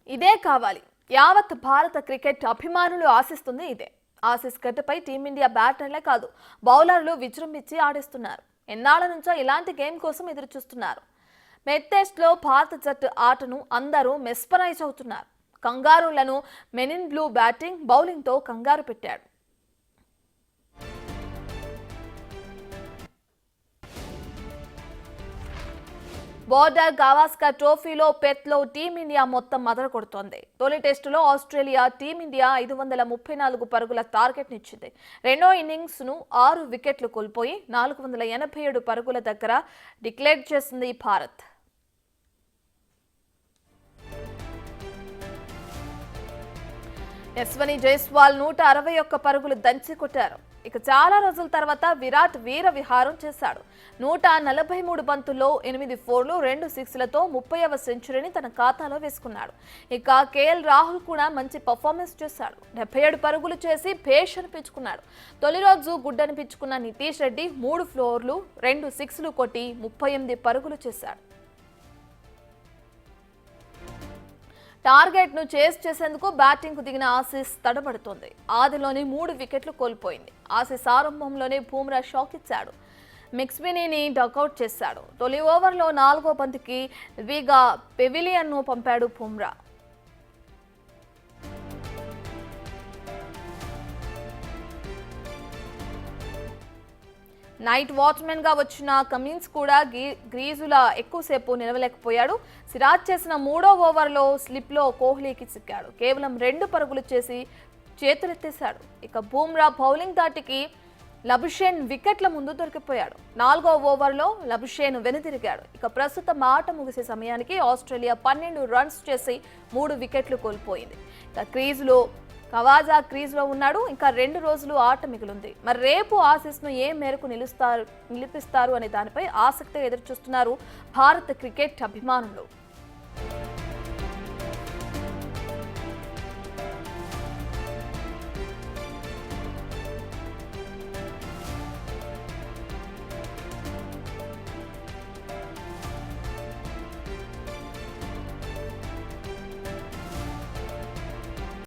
ఇదే కావాలి. యావత్ భారత క్రికెట్ అభిమానులు ఆశిస్తుంది ఇదే. ఆసీస్ గడ్డపై టీమిండియా బ్యాటర్లే కాదు, బౌలర్లు విజృంభించి ఆడేస్తున్నారు. ఎన్నాళ్ల నుంచో ఇలాంటి గేమ్ కోసం ఎదురు చూస్తున్నారు. మెడ్ టెస్ట్లో భారత జట్టు ఆటను అందరూ మెస్పరైజ్ అవుతున్నారు. కంగారులను మెనిన్ బ్లూ బ్యాటింగ్, బౌలింగ్తో కంగారు పెట్టాడు. బోర్డర్ గవాస్కర్ ట్రోఫీలో పెత్లో టీమిండియా మొత్తం మదర కొడుతోంది. తొలి టెస్టులో ఆస్ట్రేలియా టీమిండియా 534 పరుగుల టార్గెట్నిచ్చింది. రెండో ఇన్నింగ్స్ను 6 వికెట్లు కోల్పోయి 487 పరుగుల దగ్గర డిక్లేర్ చేసింది భారత్. యశ్వని జైస్వాల్ 161 పరుగులు దంచి కొట్టారు. ఇక చాలా రోజుల తర్వాత విరాట్ వీర విహారం చేశాడు. 143 బంతుల్లో 8 4లు 2 6లతో 30వ సెంచరీని తన ఖాతాలో వేసుకున్నాడు. ఇక కేఎల్ రాహుల్ కూడా మంచి పర్ఫార్మెన్స్ చేశాడు. 77 పరుగులు చేసి భేష్ అనిపించుకున్నాడు. తొలి రోజు గుడ్డనిపించుకున్న నితీష్ రెడ్డి 3 4లు 2 6లు కొట్టి 38 పరుగులు చేశాడు. టార్గెట్ ను చేస్ చేసేందుకు బ్యాటింగ్ కు దిగిన ఆసీస్ తడబడుతోంది. ఆదిలోనే 3 వికెట్లు కోల్పోయింది. ఆసీస్ ఆరంభంలోనే బుమ్రా షాక్ ఇచ్చాడు. మెక్స్వినీని డకౌట్ చేశాడు. తొలి ఓవర్లో 4వ బంతికి విగా పెవిలియన్ ను పంపాడు బుమ్రా. నైట్ వాచ్మెన్ గా వచ్చిన కమిన్స్ కూడా గ్రీజుల ఎక్కువసేపు నిలవలేకపోయాడు. సిరాజ్ చేసిన 3వ ఓవర్లో స్లిప్లో కోహ్లీకి చిక్కాడు. కేవలం 2 పరుగులు చేసి చేతులెత్తేశాడు. ఇక బుమ్రా బౌలింగ్ దాటికి లబుషేన్ వికెట్ల ముందు దొరికిపోయాడు. 4వ ఓవర్లో లబుషేన్ వెనుదిరిగాడు. ఇక ప్రస్తుతం ఆట ముగిసే సమయానికి ఆస్ట్రేలియా 12 రన్స్ చేసి 3 వికెట్లు కోల్పోయింది. ఇక కవాజా క్రీజ్లో ఉన్నాడు. ఇంకా 2 రోజులు ఆట మిగిలింది. మరి రేపు ఆసీస్ను ఏ మేరకు నిలిపిస్తారు అనే దానిపై ఆసక్తిగా ఎదురుచూస్తున్నారు భారత క్రికెట్ అభిమానులు.